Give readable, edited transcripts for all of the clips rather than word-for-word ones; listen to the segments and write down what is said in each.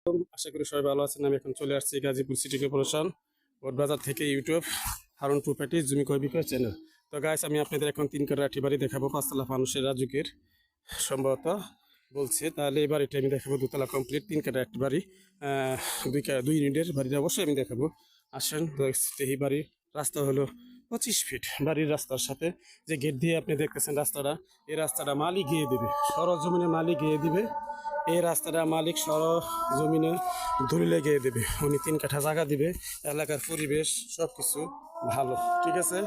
আশা করি সবাই ভালো আছেন। আমি এখন চলে আসছি গাজীপুর সিটি কর্পোরেশন বাজার থেকে ইউটিউব হারুন প্রপার্টি জমি ক্রয় বিক্রয় চ্যানেল। তো গাইস, আমি আপনাদের এখন 3 কাঠা একটি বাড়ি দেখাবো, 5 তলা মানুষের রাজুকের সম্ভবত বলছে। তাহলে এই বাড়িটা আমি দেখাবো 2 তলা কমপ্লিট 3 কাঠা একটি বাড়ি, 2 ইউনিটের বাড়িটা অবশ্যই আমি দেখাবো। আসেন, এই বাড়ির রাস্তা হলো 25 ফিট। বাড়ির রাস্তার সাথে যে গেট দিয়ে আপনি দেখতেছেন রাস্তাটা, এই রাস্তাটা মালিক গিয়ে দিবে, সরজমিনে মালিক গিয়ে দিবে। এই রাস্তাটা মালিক সরজমিনে ধরে গিয়ে দেবে। উনি 3 কাঠা জায়গা দিবে, এলাকার পরিবেশ সব কিছু ভালো, ঠিক আছে।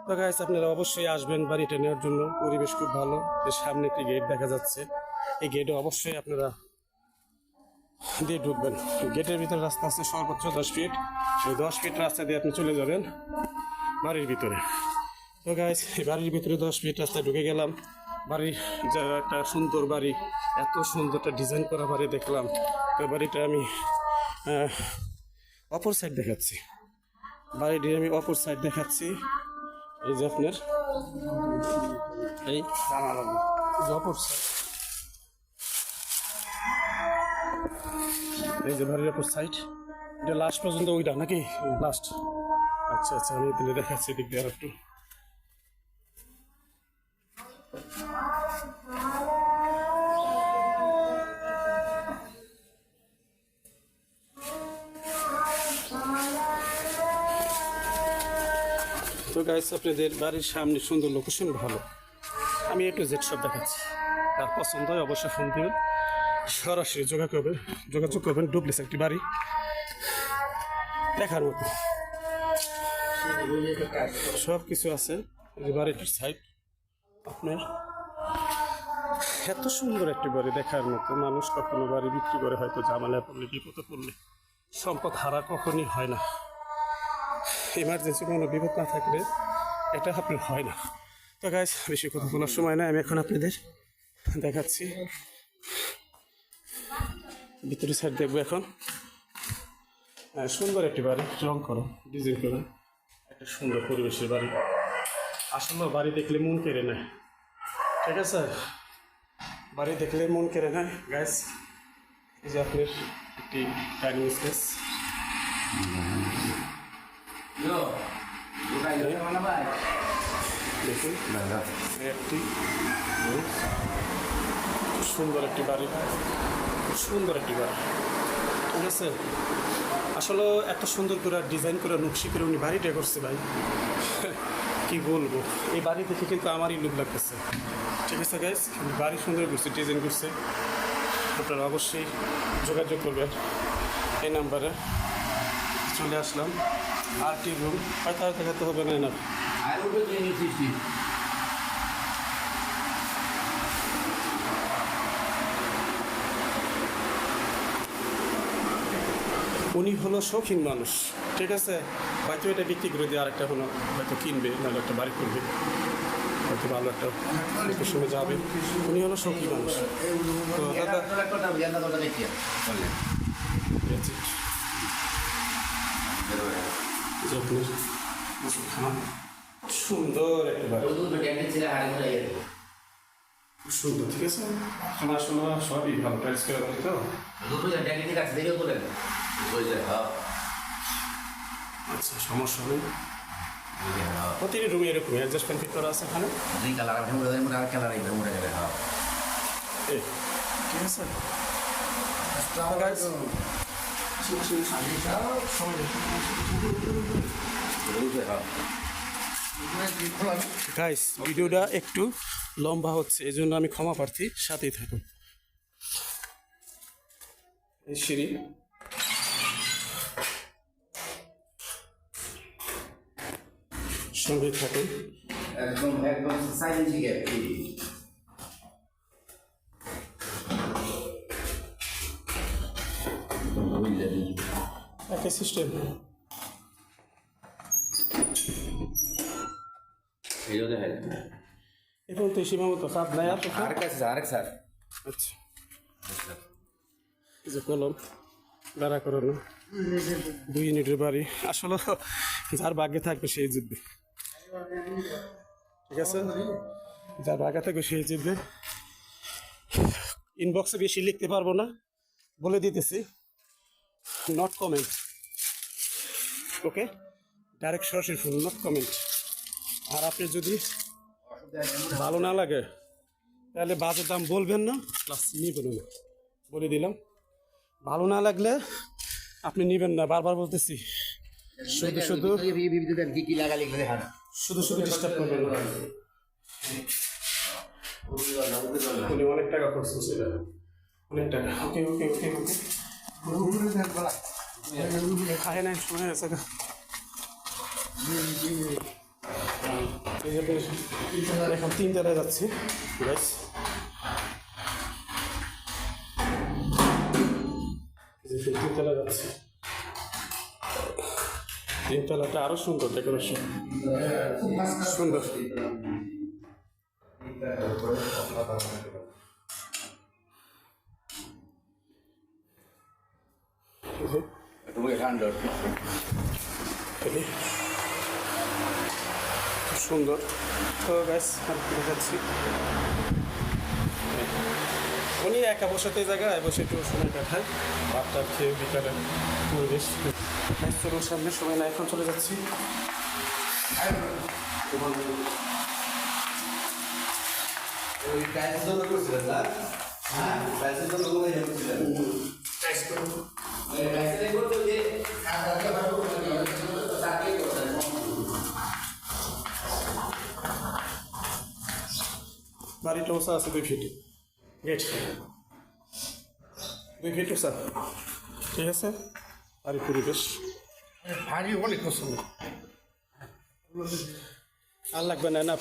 তো গাইস, আপনারা অবশ্যই আসবেন বাড়িটা নেওয়ার জন্য। পরিবেশ খুব ভালো। এর সামনে একটি গেট দেখা যাচ্ছে, এই গেটে অবশ্যই আপনারা দিয়ে ঢুকবেন। গেটের ভিতরে রাস্তা আছে সর্বোচ্চ 10 ফিট। এই 10 ফিট রাস্তা দিয়ে আপনি চলে যাবেন বাড়ির ভিতরে। তো গাইস, এই বাড়ির ভিতরে 10 ফিট রাস্তায় ঢুকে গেলাম। বাড়ির যা একটা সুন্দর বাড়ি, এত সুন্দর একটা ডিজাইন করা বাড়ি দেখলাম। তো বাড়িটা আমি অপর সাইড দেখাচ্ছি, বাড়িটি আমি অপর সাইড দেখাচ্ছি। এই যে আপনার এই অপর সাইড, এই যে বাড়ির অপর সাইড, এটা লাস্ট পর্যন্ত ওইটা নাকি লাস্ট? আচ্ছা আচ্ছা, আমি তাহলে দেখাচ্ছি দিক দিয়ে আর একটু। তো গাইস, আপনাদের বাড়ির সামনে সুন্দর লোকেশন ভালো। আমি একটু জেড সব দেখাচ্ছি, তার পছন্দ হয় অবশ্যই ফোন দেবেন, সরাসরি যোগাযোগ করবেন। ডুপ্লেক্স একটি বাড়ি দেখার মতো সব কিছু আছে। এই বাড়িটির সাইড আপনার এত সুন্দর একটি বাড়ি দেখার মতো। মানুষ কখনো বাড়ি বিক্রি করে হয়তো ঝামেলায় পড়লে, বিপদে পড়লে, সম্পদ হারা কখনই হয় না। ইমার্জেন্সি কোনো বিপদ না থাকলে এটা আপনার হয় না। তো গাইস, বেশি কথা বলার সময় না, আমি এখন আপনাদের দেখাচ্ছি ভিতরের সাইড দেখবো এখন। সুন্দর একটি বাড়ি, রং করো, ডিজাইন করো, একটা সুন্দর পরিবেশের বাড়ি। আসলে বাড়ি দেখলে মন কেড়ে নেয়, ঠিক আছে। বাড়ি দেখলে মন কেড়ে নেয় গাইস। এই যে আপনার একটি ডাইনিং স্পেস, দেখুন একটি সুন্দর একটি বাড়ি, সুন্দর একটি বাড়ি, ঠিক আছে। আসলে এত সুন্দর করে ডিজাইন করে নকশি করে উনি বাড়িটা করছে ভাই, কি বলবো। এই বাড়ি দেখে কিন্তু আমারই লোভ লাগতেছে, ঠিক আছে গাইস। বাড়ি সুন্দর করছে, ডিজাইন করছে। আপনারা অবশ্যই যোগাযোগ করবেন এই নাম্বারে। চলে আসলাম আর টি রুম, হয়তো আর দেখাতে হবে না। উনি হলো শৌখিন মানুষ, ঠিক আছে। হয়তো এটা বিক্রি করে দিয়ে আরেকটা হলো হয়তো কিনবে, নাহলে একটা বাড়ি করবে, হয়তো ভালো একটা লোকেশনে যাবে। উনি হলো শৌখিন মানুষ। তো দাদা সুন্দর একটা বাড়ি, সুন্দর, ঠিক আছে। শোনা সবই ভালো প্রাইস করে বাড়ি। তো আচ্ছা, সমস্যা নেই। প্রতিটি রুমে এরকম অ্যাডজাস্টমেন্ট ফিট করা আছে এখানে, ঠিক আছে গাইস। ভিডিওটা একটু লম্বা হচ্ছে, এই জন্য আমি ক্ষমা প্রার্থী, সাথেই থাকুন। এই সিঁড়ি, সঙ্গে থাকুন। একই সিস্টেম, এখন তো সীমাবদ্ধ চাপ নাই আর স্যার। আচ্ছা, এই যে কলম দাঁড়া করানো 2 ইউনিটের বাড়ি। আসলে যার ভাগ্যে থাকবে সেই জিতবে, ঠিক আছে। যার ভাগ্যে থাকবে সেই জিতবে। ইনবক্সে বেশি লিখতে পারবো না, বলে দিতেছি। Not comment, okay? ডাইরেক্ট সরাসরি ফোন, নট কমেন্ট। আর আপনি যদি ভালো না লাগে তাহলে বাজের দাম বলবেন না, প্লাস নিবেন না, বলে দিলাম। ভালো না লাগলে আপনি নিবেন না, বারবার বলতেছি। শুধু শুধু শুধু শুধু ডিস্টার্ব করবেন না। উনি অনেক টাকা খরচ করছে, অনেক টাকা। ওকে ওকে ওকে ওকে, খায় নাই, সময় আছে। এখন 3 তলায় যাচ্ছি গাইস। তিনতলা যাচ্ছি, 3 তলাটা আরো সুন্দর, ডেকোরেশন সুন্দর। সুন্দর। তো গাইস দেখাচ্ছি, উনি একা বসাতে জায়গায় বসে একটু সময় কাটায়, ভাতটা খেয়ে বিকালে পরিবেশ। চলুন সামনে, সময় না, এখন চলে যাচ্ছি। বাড়িটা ওসা আছে 2 ফিট, গেট 2 ফিট ওসা, ঠিক আছে? বাড়ির পরিবেশ অনেক পছন্দ। আর লাগবে না, না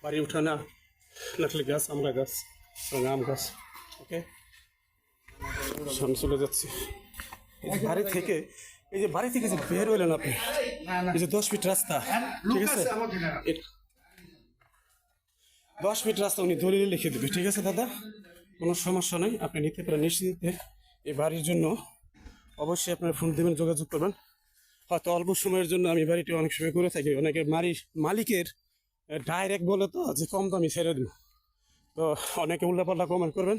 বাড়ি উঠা না, নারকেল গাছ, আমরা গাছ এবং আম গাছ, ওকে? সামনে চলে যাচ্ছি। বাড়ি থেকে, এই যে বাড়ি থেকে যে বের হইলেন আপনি, এই যে 10 ফিট রাস্তা, ঠিক আছে? 10 ফিট রাস্তা উনি দলিলে লিখে দেবে, ঠিক আছে দাদা? কোনো সমস্যা নেই, আপনি নিতে পারেন নিশ্চিন্তে। এই বাড়ির জন্য অবশ্যই আপনার ফোন দেবেন, যোগাযোগ করবেন। হয়তো অল্প সময়ের জন্য আমি বাড়িটি অনেক সময় করে থাকি, অনেকের মালিকের ডাইরেক্ট বলে তো যে কম দামি ছেড়ে দিন, তো অনেকে উল্টাপাল্টা কমেন্ট করবেন।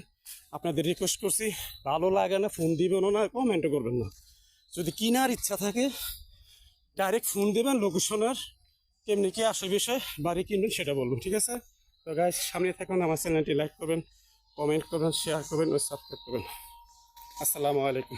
আপনাদের রিকোয়েস্ট করছি, ভালো লাগে না ফোন দিবেনও না, কমেন্টও করবেন না। যদি কেনার ইচ্ছা থাকে ডাইরেক্ট ফোন দেবেন, লোকেশনের কেমনি কি আসে বিষয়, বাড়ি কিনবেন সেটা বলবেন, ঠিক আছে? তো গাইস, সামনে থাকুন, আমার চ্যানেলটি লাইক করবেন, কমেন্ট করবেন, শেয়ার করবেন ও সাবস্ক্রাইব করবেন। আসসালামু আলাইকুম।